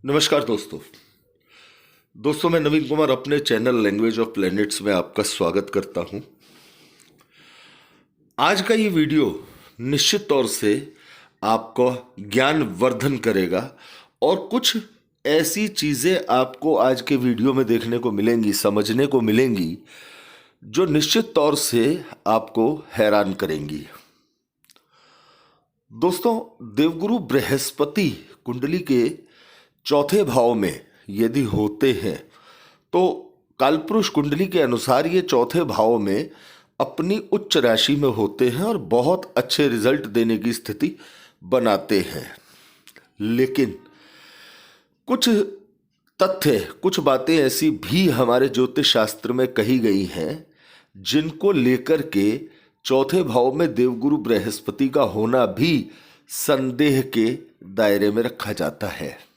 नमस्कार दोस्तों। मैं नवीन कुमार अपने चैनल लैंग्वेज ऑफ प्लैनेट्स में आपका स्वागत करता हूं। आज का ये वीडियो निश्चित तौर से आपको ज्ञान वर्धन करेगा और कुछ ऐसी चीज़ें आपको आज के वीडियो में देखने को मिलेंगी, समझने को मिलेंगी, जो निश्चित तौर से आपको हैरान करेंगी। दोस्तों, देवगुरु बृहस्पति कुंडली के चौथे भाव में यदि होते हैं तो कालपुरुष कुंडली के अनुसार ये चौथे भाव में अपनी उच्च राशि में होते हैं और बहुत अच्छे रिजल्ट देने की स्थिति बनाते हैं। लेकिन कुछ तथ्य, कुछ बातें ऐसी भी हमारे ज्योतिष शास्त्र में कही गई हैं जिनको लेकर के चौथे भाव में देवगुरु बृहस्पति का होना भी संदेह के दायरे में रखा जाता है।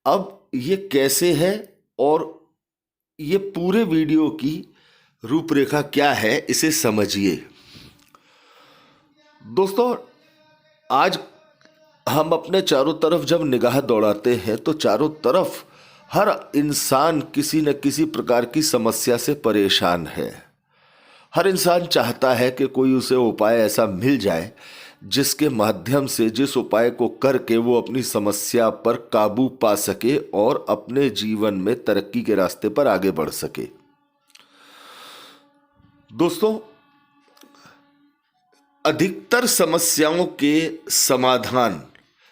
अब ये कैसे है और ये पूरे वीडियो की रूपरेखा क्या है, इसे समझिए। दोस्तों, आज हम अपने चारों तरफ जब निगाह दौड़ाते हैं तो चारों तरफ हर इंसान किसी न किसी प्रकार की समस्या से परेशान है। हर इंसान चाहता है कि कोई उसे उपाय ऐसा मिल जाए जिसके माध्यम से, जिस उपाय को करके वो अपनी समस्या पर काबू पा सके और अपने जीवन में तरक्की के रास्ते पर आगे बढ़ सके। दोस्तों, अधिकतर समस्याओं के समाधान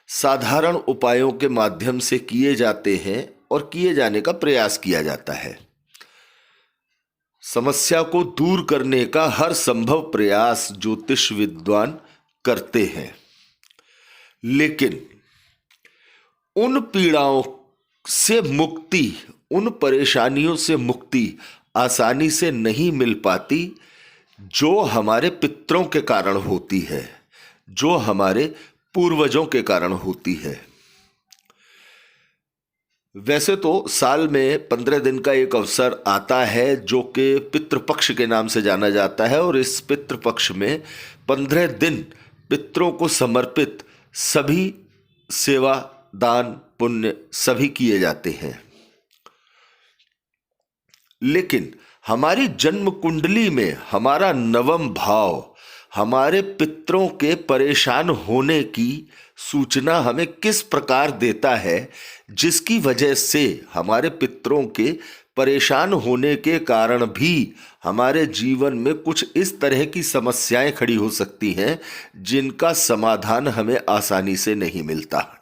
साधारण उपायों के माध्यम से किए जाते हैं और किए जाने का प्रयास किया जाता है। समस्या को दूर करने का हर संभव प्रयास ज्योतिष विद्वान करते हैं, लेकिन उन पीड़ाओं से मुक्ति, उन परेशानियों से मुक्ति आसानी से नहीं मिल पाती जो हमारे पितरों के कारण होती है, जो हमारे पूर्वजों के कारण होती है। वैसे तो साल में 15 दिन का एक अवसर आता है जो कि पितृपक्ष के नाम से जाना जाता है, और इस पितृपक्ष में 15 दिन पितरों को समर्पित सभी सेवा, दान, पुण्य सभी किए जाते हैं। लेकिन हमारी जन्म कुंडली में हमारा नवम भाव हमारे पितरों के परेशान होने की सूचना हमें किस प्रकार देता है, जिसकी वजह से हमारे पितरों के परेशान होने के कारण भी हमारे जीवन में कुछ इस तरह की समस्याएं खड़ी हो सकती हैं जिनका समाधान हमें आसानी से नहीं मिलता।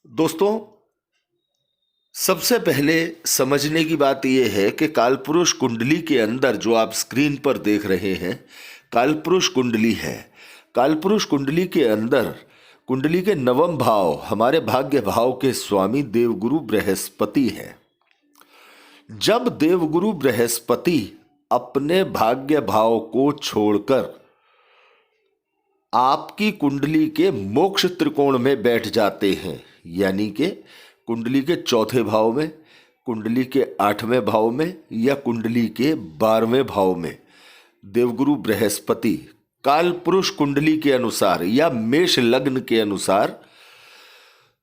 दोस्तों, सबसे पहले समझने की बात यह है कि कालपुरुष कुंडली के अंदर जो आप स्क्रीन पर देख रहे हैं, कालपुरुष कुंडली है। कालपुरुष कुंडली के अंदर कुंडली के नवम भाव हमारे भाग्य भाव के स्वामी देवगुरु बृहस्पति हैं। जब देवगुरु बृहस्पति अपने भाग्य भाव को छोड़कर आपकी कुंडली के मोक्ष त्रिकोण में बैठ जाते हैं, यानी कि कुंडली के चौथे भाव में, कुंडली के 8वें भाव में या कुंडली के 12वें भाव में, देवगुरु बृहस्पति काल पुरुष कुंडली के अनुसार या मेष लग्न के अनुसार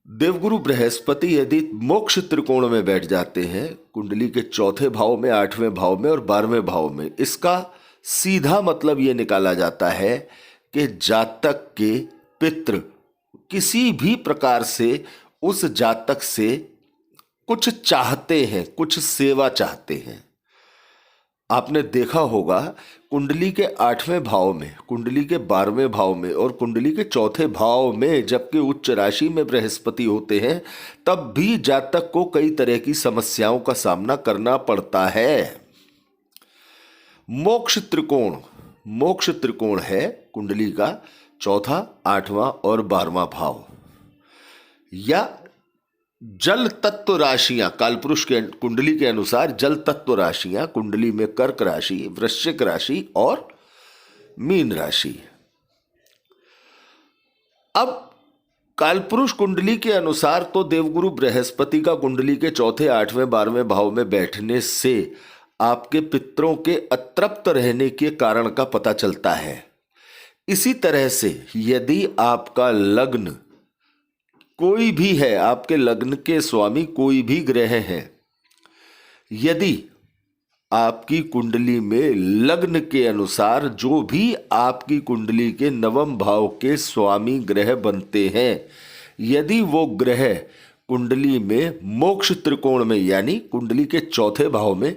देवगुरु बृहस्पति यदि मोक्ष त्रिकोण में बैठ जाते हैं, कुंडली के चौथे भाव में, 8वें भाव में और 12वें भाव में, इसका सीधा मतलब ये निकाला जाता है कि जातक के पितृ किसी भी प्रकार से उस जातक से कुछ चाहते हैं, कुछ सेवा चाहते हैं। आपने देखा होगा कुंडली के 8वें भाव में, कुंडली के 12वें भाव में और कुंडली के चौथे भाव में जबकि उच्च राशि में बृहस्पति होते हैं, तब भी जातक को कई तरह की समस्याओं का सामना करना पड़ता है। मोक्ष त्रिकोण, मोक्ष त्रिकोण है कुंडली का चौथा, 8वां और 12वां भाव, या जल तत्व राशियां कालपुरुष के कुंडली के अनुसार जल तत्व राशियां कुंडली में कर्क राशि, वृश्चिक राशि और मीन राशि। अब कालपुरुष कुंडली के अनुसार तो देवगुरु बृहस्पति का कुंडली के चौथे, 8वें, 12वें भाव में बैठने से आपके पितरों के अतृप्त रहने के कारण का पता चलता है। इसी तरह से यदि आपका लग्न कोई भी है, आपके लग्न के स्वामी कोई भी ग्रह हैं, यदि आपकी कुंडली में लग्न के अनुसार जो भी आपकी कुंडली के नवम भाव के स्वामी ग्रह बनते हैं, यदि वो ग्रह कुंडली में मोक्ष त्रिकोण में यानी कुंडली के चौथे भाव में,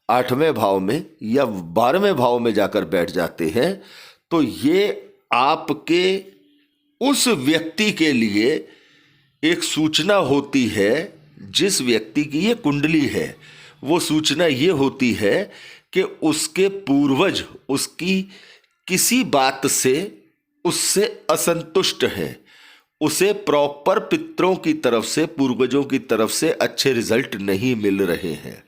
आठवें भाव में या 12वें भाव में जाकर बैठ जाते हैं, तो ये आपके उस व्यक्ति के लिए एक सूचना होती है, जिस व्यक्ति की ये कुंडली है वो सूचना ये होती है कि उसके पूर्वज उसकी किसी बात से उससे असंतुष्ट हैं, उसे प्रॉपर पितरों की तरफ से, पूर्वजों की तरफ से अच्छे रिजल्ट नहीं मिल रहे हैं।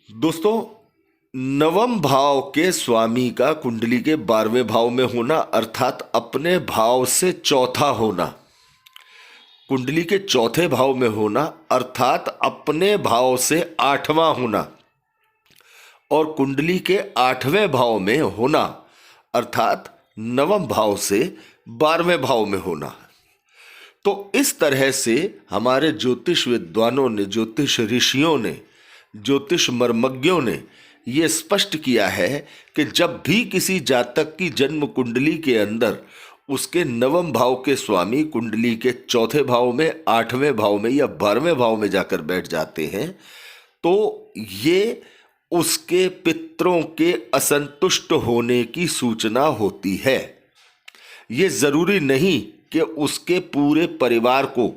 दोस्तों, नवम भाव के स्वामी का कुंडली के 12वें भाव में होना अर्थात अपने भाव से चौथा होना, कुंडली के चौथे भाव में होना अर्थात अपने भाव से 8वां होना, और कुंडली के 8वें भाव में होना अर्थात नवम भाव से 12वें भाव में होना। तो इस तरह से हमारे ज्योतिष विद्वानों ने, ज्योतिष ऋषियों ने, ज्योतिष मर्मज्ञों ने ये स्पष्ट किया है कि जब भी किसी जातक की जन्म कुंडली के अंदर उसके नवम भाव के स्वामी कुंडली के चौथे भाव में, 8वें भाव में या 12वें भाव में जाकर बैठ जाते हैं, तो ये उसके पितरों के असंतुष्ट होने की सूचना होती है। ये जरूरी नहीं कि उसके पूरे परिवार को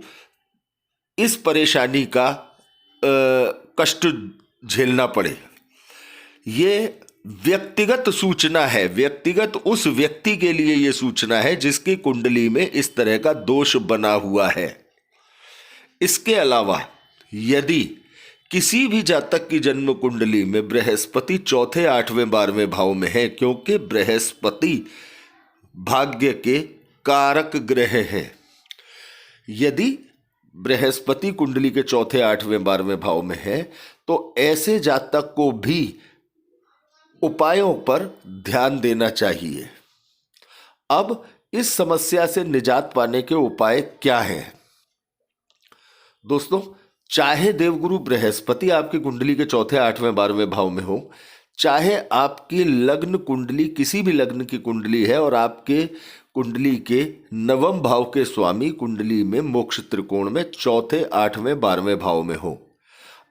इस परेशानी का कष्ट झेलना पड़े। ये व्यक्तिगत सूचना है, व्यक्तिगत उस व्यक्ति के लिए ये सूचना है जिसकी कुंडली में इस तरह का दोष बना हुआ है। इसके अलावा यदि किसी भी जातक की जन्म कुंडली में बृहस्पति चौथे, 8वें, 12वें भाव में है, क्योंकि बृहस्पति भाग्य के कारक ग्रह हैं, यदि बृहस्पति कुंडली के चौथे, 8वें, 12वें भाव में है, तो ऐसे जातक को भी उपायों पर ध्यान देना चाहिए। अब इस समस्या से निजात पाने के उपाय क्या हैं? दोस्तों, चाहे देवगुरु बृहस्पति आपकी कुंडली के चौथे, 8वें, 12वें भाव में हो, चाहे आपकी लग्न कुंडली किसी भी लग्न की कुंडली है और आपके कुंडली के नवम भाव के स्वामी कुंडली में मोक्ष त्रिकोण में चौथे, 8वें, 12वें भाव में हो,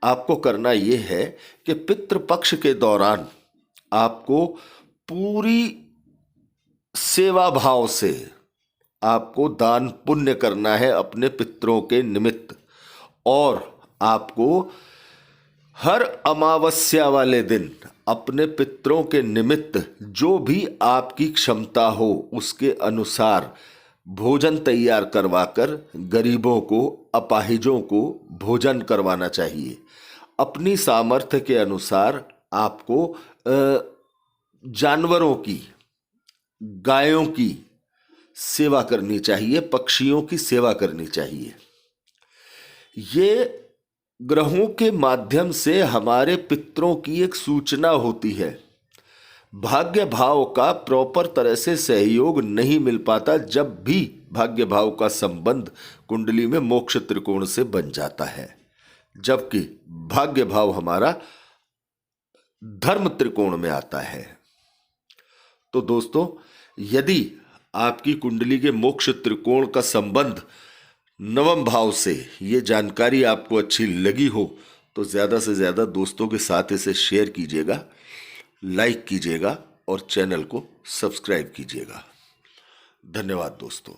आपको करना यह है कि पितृपक्ष के दौरान आपको पूरी सेवा भाव से आपको दान पुण्य करना है अपने पितरों के निमित्त, और आपको हर अमावस्या वाले दिन अपने पितरों के निमित्त जो भी आपकी क्षमता हो उसके अनुसार भोजन तैयार करवाकर गरीबों को, अपाहिजों को भोजन करवाना चाहिए। अपनी सामर्थ्य के अनुसार आपको जानवरों की, गायों की सेवा करनी चाहिए, पक्षियों की सेवा करनी चाहिए। ये ग्रहों के माध्यम से हमारे पितरों की एक सूचना होती है। भाग्य भाव का प्रॉपर तरह से सहयोग नहीं मिल पाता जब भी भाग्य भाव का संबंध कुंडली में मोक्ष त्रिकोण से बन जाता है, जबकि भाग्य भाव हमारा धर्म त्रिकोण में आता है। तो दोस्तों, यदि आपकी कुंडली के मोक्ष त्रिकोण का संबंध नवम भाव से, ये जानकारी आपको अच्छी लगी हो तो ज़्यादा से ज़्यादा दोस्तों के साथ इसे शेयर कीजिएगा, लाइक कीजिएगा और चैनल को सब्सक्राइब कीजिएगा। धन्यवाद दोस्तों।